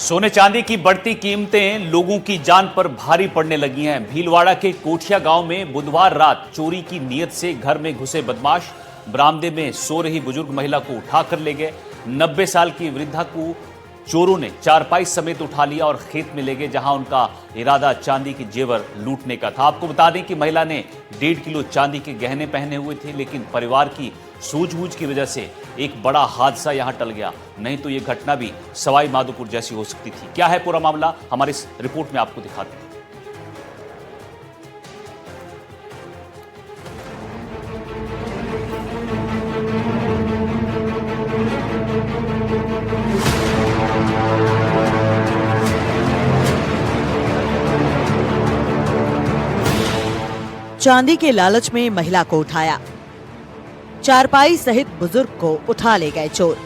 सोने चांदी की बढ़ती कीमतें लोगों की जान पर भारी पड़ने लगी हैं। भीलवाड़ा के कोठिया गांव में बुधवार रात चोरी की नीयत से घर में घुसे बदमाश बरामदे में सो रही बुजुर्ग महिला को उठाकर ले गए। 90 साल की वृद्धा को चोरों ने चारपाई समेत उठा लिया और खेत में ले गए, जहां उनका इरादा चांदी की जेवर लूटने का था। आपको बता दें कि महिला ने 1.5 किलो चांदी के गहने पहने हुए थे, लेकिन परिवार की सूझबूझ की वजह से एक बड़ा हादसा यहां टल गया। नहीं तो यह घटना भी सवाई माधोपुर जैसी हो सकती थी। क्या है पूरा मामला, हमारी इस रिपोर्ट में आपको दिखाते हैं। चांदी के लालच में महिला को उठाया, चारपाई सहित बुजुर्ग को उठा ले गए चोर।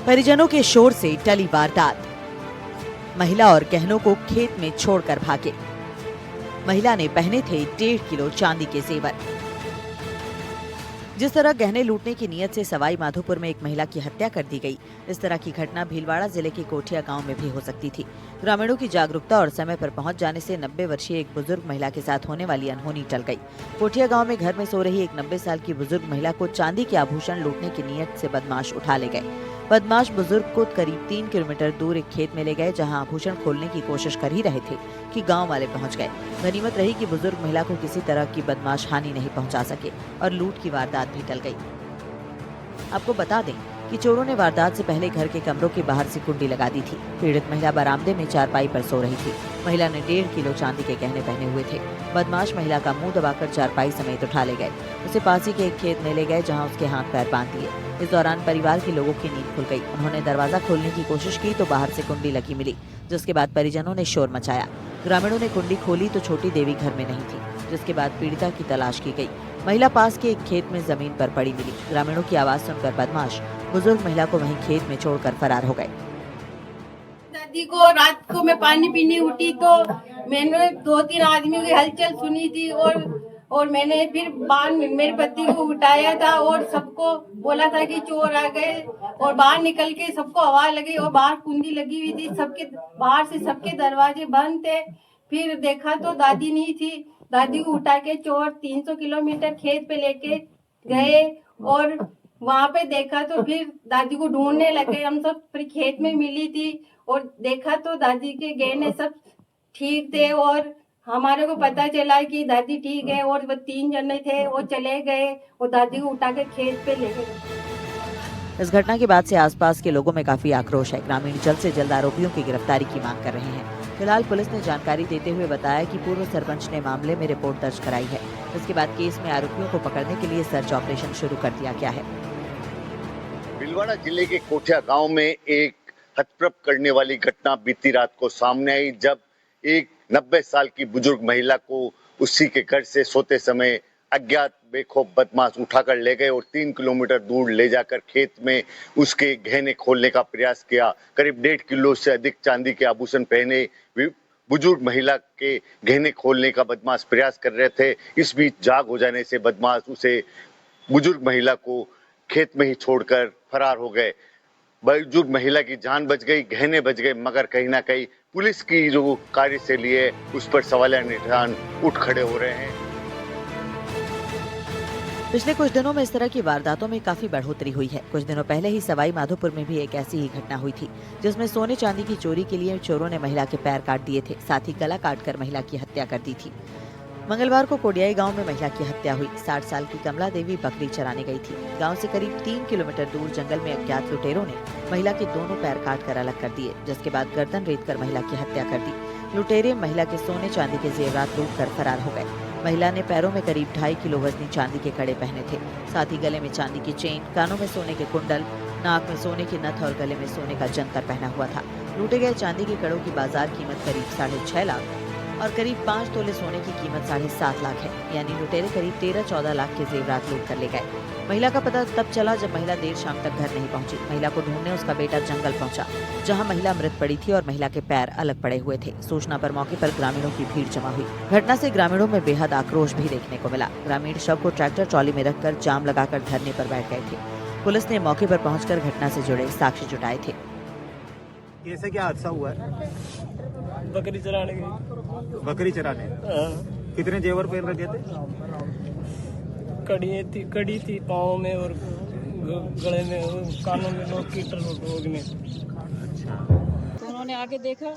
परिजनों के शोर से टली वारदात। महिला और गहनों को खेत में छोड़कर भागे। महिला ने पहने थे 1.5 किलो चांदी के जेवर। जिस तरह गहने लूटने की नीयत से सवाई माधोपुर में एक महिला की हत्या कर दी गई, इस तरह की घटना भीलवाड़ा जिले के कोठिया गांव में भी हो सकती थी। ग्रामीणों की जागरूकता और समय पर पहुंच जाने से 90 वर्षीय एक बुजुर्ग महिला के साथ होने वाली अनहोनी टल गई। कोठिया गांव में घर में सो रही एक 90 साल की बुजुर्ग महिला को चांदी के आभूषण लूटने की नीयत से बदमाश उठा ले गए। बदमाश बुजुर्ग को करीब 3 किलोमीटर दूर एक खेत में ले गए, जहां आभूषण खोलने की कोशिश कर ही रहे थे कि गांव वाले पहुंच गए। गनीमत रही कि बुजुर्ग महिला को किसी तरह की बदमाश हानि नहीं पहुंचा सके और लूट की वारदात भी टल गई। आपको बता दें कि चोरों ने वारदात से पहले घर के कमरों के बाहर से कुंडी लगा दी थी। पीड़ित महिला बरामदे में चारपाई पर सो रही थी। महिला ने 1.5 किलो चांदी के गहने पहने हुए थे। बदमाश महिला का मुंह दबाकर चारपाई समेत उठा ले गए। उसे पास ही के एक खेत में ले गए, जहां उसके हाथ पैर बांध दिए। इस दौरान परिवार के लोगों की नींद खुल गई। उन्होंने दरवाजा खोलने की कोशिश की तो बाहर से कुंडी लगी मिली, जिसके बाद परिजनों ने शोर मचाया। ग्रामीणों ने कुंडी खोली तो छोटी देवी घर में नहीं थी, जिसके बाद पीड़िता की तलाश की गई। महिला पास के एक खेत में जमीन पर पड़ी मिली। ग्रामीणों की आवाज सुनकर बदमाश बुजुर्ग महिला को वहीं खेत में छोड़कर फरार हो गए। दादी को रात को मैं पानी पीने उठी तो मैंने 2-3 आदमियों की हलचल सुनी थी और मैंने फिर बाहर मेरे पति को उठाया था और सबको बोला था कि चोर आ गए, और बाहर निकल के सबको आवाज लगी और बाहर कुंडी लगी हुई थी। सबके बाहर से सबके दरवाजे बंद थे। फिर देखा तो दादी नहीं थी। दादी को उठा के चोर 300 किलोमीटर खेत पे लेके गए और वहाँ पे देखा तो फिर दादी को ढूंढने लगे। हम सब फिर खेत में मिली थी और देखा तो दादी के गहने सब ठीक थे और हमारे को पता चला कि दादी ठीक है। और वो 3 जने थे, वो चले गए और दादी को उठा के खेत पे ले गए। इस घटना के बाद से आसपास के लोगों में काफी आक्रोश है। ग्रामीण जल्द से जल्द आरोपियों की गिरफ्तारी की मांग कर रहे हैं। फिलहाल पुलिस ने जानकारी देते हुए बताया कि पूर्व सरपंच ने मामले में रिपोर्ट दर्ज कराई है। इसके बाद केस में आरोपियों को पकड़ने के लिए सर्च ऑपरेशन शुरू कर दिया गया है। भीलवाड़ा जिले के कोठिया गांव में एक हतप्रभ करने वाली घटना बीती रात को सामने आई, जब एक 90 साल की बुजुर्ग महिला को उसी के घर से सोते समय अज्ञात बेखौफ बदमाश उठाकर ले गए और 3 किलोमीटर दूर ले जाकर खेत में उसके गहने खोलने का प्रयास किया। करीब 1.5 किलो से अधिक चांदी के आभूषण पहने बुजुर्ग महिला के गहने खोलने का बदमाश प्रयास कर रहे थे। इस बीच जाग हो जाने से बदमाश उसे बुजुर्ग महिला को खेत में ही छोड़कर फरार हो गए। बुजुर्ग महिला की जान बच गई, गहने बच गए, मगर कहीं ना कहीं पुलिस की जो कार्यशैली है उस पर सवालिया निशान उठ खड़े हो रहे हैं। पिछले कुछ दिनों में इस तरह की वारदातों में काफी बढ़ोतरी हुई है। कुछ दिनों पहले ही सवाई माधोपुर में भी एक ऐसी ही घटना हुई थी, जिसमें सोने चांदी की चोरी के लिए चोरों ने महिला के पैर काट दिए थे, साथ ही गला काटकर महिला की हत्या कर दी थी। मंगलवार को कोडियाई गांव में महिला की हत्या हुई। 60 साल की कमला देवी बकरी चराने गई थी। गांव से करीब 3 किलोमीटर दूर जंगल में अज्ञात लुटेरों ने महिला के दोनों पैर काटकर अलग कर दिए, जिसके बाद गर्दन रेतकर महिला की हत्या कर दी। लुटेरे महिला के सोने चांदी के जेवरात लूटकर फरार हो गए। महिला ने पैरों में करीब 2.5 किलो वजनी चांदी के कड़े पहने थे, साथ ही गले में चांदी की चेन, कानों में सोने के कुंडल, नाक में सोने की नथ और गले में सोने का जंतर पहना हुआ था। लूटे गए चांदी के कड़ों की बाजार कीमत करीब 6.5 लाख और करीब 5 तोले सोने की कीमत 7.5 लाख है। यानी लुटेरे करीब 13-14 लाख के जेवरात लूट कर ले गए। महिला का पता तब चला जब महिला देर शाम तक घर नहीं पहुंची। महिला को ढूंढने उसका बेटा जंगल पहुंचा, जहां महिला मृत पड़ी थी और महिला के पैर अलग पड़े हुए थे। सूचना पर मौके पर ग्रामीणों की भीड़ जमा हुई। घटना से ग्रामीणों में बेहद आक्रोश भी देखने को मिला। ग्रामीण शव को ट्रैक्टर ट्रॉली में रखकर जाम लगाकर धरने पर बैठ गए थे। पुलिस ने मौके पर पहुंचकर घटना से जुड़े साक्ष्य जुटाए थे। कैसे क्या हादसा हुआ है? बकरी चराने गई। बकरी चराने। हाँ। कितने जेवर पहन रखे थे? कड़ी थी पाँव में और गले में, कानों में, रोग में। तो उन्होंने आके देखा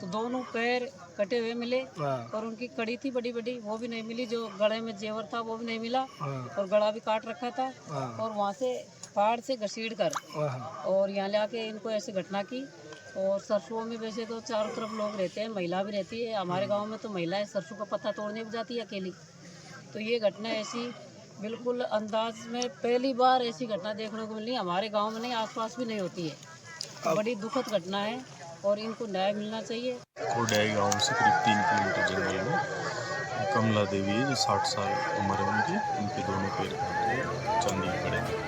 तो दोनों पैर कटे हुए मिले और उनकी कड़ी थी बड़ी बड़ी, वो भी नहीं मिली। जो गले में जेवर था वो भी नहीं मिला और गला भी काट रखा था। और वहाँ से पहाड़ से घसीट कर और यहाँ ले आके इनको ऐसे घटना की। और सरसों में वैसे तो चारों तरफ लोग रहते हैं, महिला भी रहती है। हमारे गांव में तो महिलाएं सरसों का पत्ता तोड़ने भी जाती है अकेली। तो ये घटना ऐसी बिल्कुल अंदाज में पहली बार ऐसी घटना देखने को मिली। हमारे गांव में नहीं, आसपास भी नहीं होती है। बड़ी दुखद घटना है और इनको न्याय मिलना चाहिए। कोडाई गांव से करीब 3 किलोमीटर जंगल में कमला देवी है, जो 60 साल उम्र है उनकी। उनके दोनों पैर चांदी के कड़े।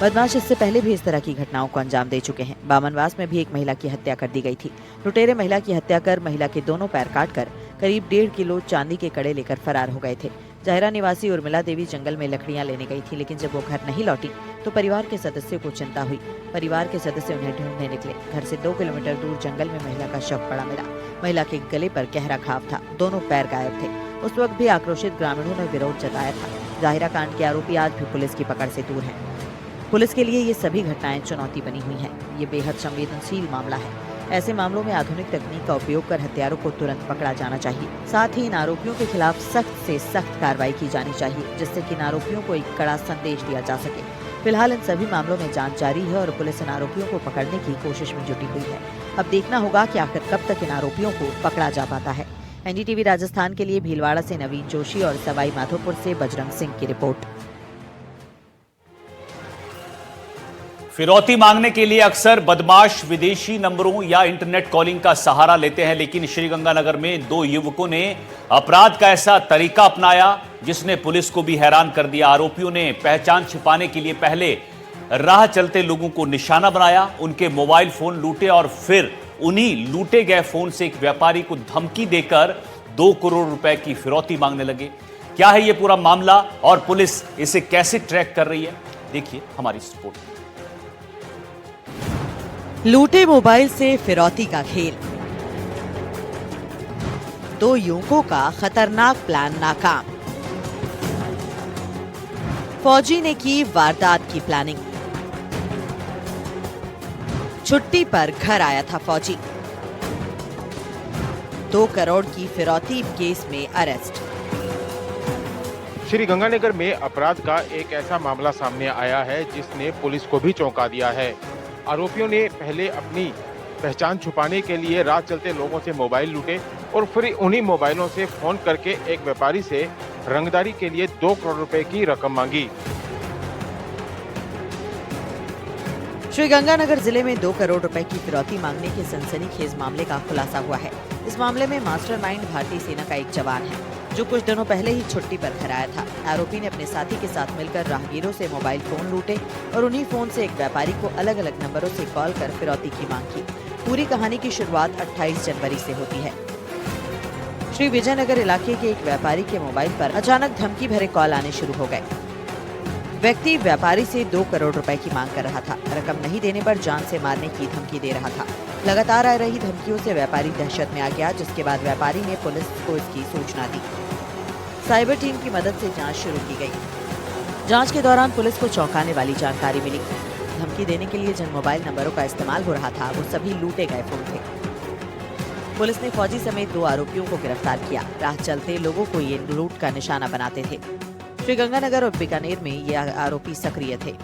बदमाश इससे पहले भी इस तरह की घटनाओं को अंजाम दे चुके हैं। बामनवास में भी एक महिला की हत्या कर दी गई थी। लुटेरे महिला की हत्या कर महिला के दोनों पैर काटकर करीब 1.5 किलो चांदी के कड़े लेकर फरार हो गए थे। जहरा निवासी उर्मिला देवी जंगल में लकड़ियां लेने गई थी, लेकिन जब वो घर नहीं लौटी तो परिवार के सदस्यों को चिंता हुई। परिवार के सदस्य उन्हें ढूंढने निकले। घर से 2 किलोमीटर दूर जंगल में महिला का शव पड़ा मिला। महिला के गले पर गहरा घाव था, दोनों पैर गायब थे। उस वक्त भी आक्रोशित ग्रामीणों ने विरोध जताया था। जाहिरा कांड के आरोपी आज भी पुलिस की पकड़ से दूर हैं। पुलिस के लिए ये सभी घटनाएं चुनौती बनी हुई हैं। ये बेहद संवेदनशील मामला है। ऐसे मामलों में आधुनिक तकनीक का उपयोग कर हत्यारों को तुरंत पकड़ा जाना चाहिए। साथ ही इन आरोपियों के खिलाफ सख्त से सख्त कार्रवाई की जानी चाहिए, जिससे कि इन आरोपियों को एक कड़ा संदेश दिया जा सके। फिलहाल इन सभी मामलों में जांच जारी है और पुलिस इन आरोपियों को पकड़ने की कोशिश में जुटी हुई है। अब देखना होगा कि आखिर कब तक इन आरोपियों को पकड़ा जा पाता है। एनडीटीवी राजस्थान के लिए भीलवाड़ा से नवीन जोशी और सवाई माधोपुर से बजरंग सिंह की रिपोर्ट। फिरौती मांगने के लिए अक्सर बदमाश विदेशी नंबरों या इंटरनेट कॉलिंग का सहारा लेते हैं, लेकिन श्रीगंगानगर में 2 युवकों ने अपराध का ऐसा तरीका अपनाया जिसने पुलिस को भी हैरान कर दिया। आरोपियों ने पहचान छिपाने के लिए पहले राह चलते लोगों को निशाना बनाया, उनके मोबाइल फोन लूटे और फिर उन्हीं लूटे गए फोन से एक व्यापारी को धमकी देकर 2 करोड़ रुपए की फिरौती मांगने लगे। क्या है यह पूरा मामला और पुलिस इसे कैसे ट्रैक कर रही है, देखिए हमारी इस रिपोर्ट में। लूटे मोबाइल से फिरौती का खेल, 2 युवकों का खतरनाक प्लान नाकाम। फौजी ने की वारदात की प्लानिंग। छुट्टी पर घर आया था फौजी। 2 करोड़ की फिरौती केस में अरेस्ट। श्रीगंगानगर में अपराध का एक ऐसा मामला सामने आया है जिसने पुलिस को भी चौंका दिया है। आरोपियों ने पहले अपनी पहचान छुपाने के लिए राह चलते लोगों से मोबाइल लूटे और फिर उन्हीं मोबाइलों से फोन करके एक व्यापारी से रंगदारी के लिए 2 करोड़ रुपए की रकम मांगी। श्रीगंगानगर जिले में 2 करोड़ रुपए की फिरौती मांगने के सनसनीखेज मामले का खुलासा हुआ है। इस मामले में मास्टरमाइंड भारतीय सेना का एक जवान है, जो कुछ दिनों पहले ही छुट्टी पर घर आया था। आरोपी ने अपने साथी के साथ मिलकर राहगीरों से मोबाइल फोन लूटे और उन्हीं फोन से एक व्यापारी को अलग अलग नंबरों से कॉल कर फिरौती की मांग की। पूरी कहानी की शुरुआत 28 जनवरी से होती है। श्री विजयनगर इलाके के एक व्यापारी के मोबाइल पर अचानक धमकी भरे कॉल आने शुरू हो गए। व्यक्ति व्यापारी से 2 करोड़ रुपए की मांग कर रहा था। रकम नहीं देने पर जान से मारने की धमकी दे रहा था। लगातार आ रही धमकियों से व्यापारी दहशत में आ गया, जिसके बाद व्यापारी ने पुलिस को इसकी सूचना दी। साइबर टीम की मदद से जांच शुरू की गई। जांच के दौरान पुलिस को चौंकाने वाली जानकारी मिली। धमकी देने के लिए जिन मोबाइल नंबरों का इस्तेमाल हो रहा था वो सभी लूटे गए फोन थे। पुलिस ने फौजी समेत 2 आरोपियों को गिरफ्तार किया। राह चलते लोगों को ये लूट का निशाना बनाते थे। श्रीगंगानगर और बीकानेर में ये आरोपी सक्रिय थे।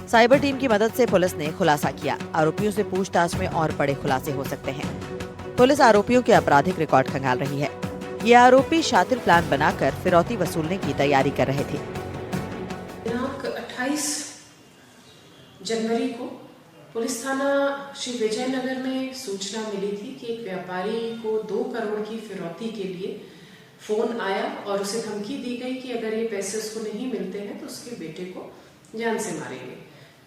साइबर टीम की मदद से पुलिस ने खुलासा किया। आरोपियों से पूछताछ में और बड़े खुलासे हो सकते हैं। पुलिस आरोपियों के आपराधिक रिकॉर्ड खंगाल रही है। ये आरोपी शातिर प्लान बनाकर फिरौती वसूलने की तैयारी कर रहे थे। दिनांक 28 जनवरी को पुलिस थाना श्री विजयनगर में सूचना मिली थी कि एक व्यापारी को 2 करोड़ की फिरौती के लिए फोन आया और उसे धमकी दी गई कि अगर ये पैसे उसको नहीं मिलते हैं तो उसके बेटे को जान से मारेंगे।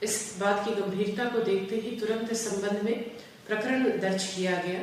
इस बात की गंभीरता को देखते ही तुरंत इस संबंध में प्रकरण दर्ज किया गया।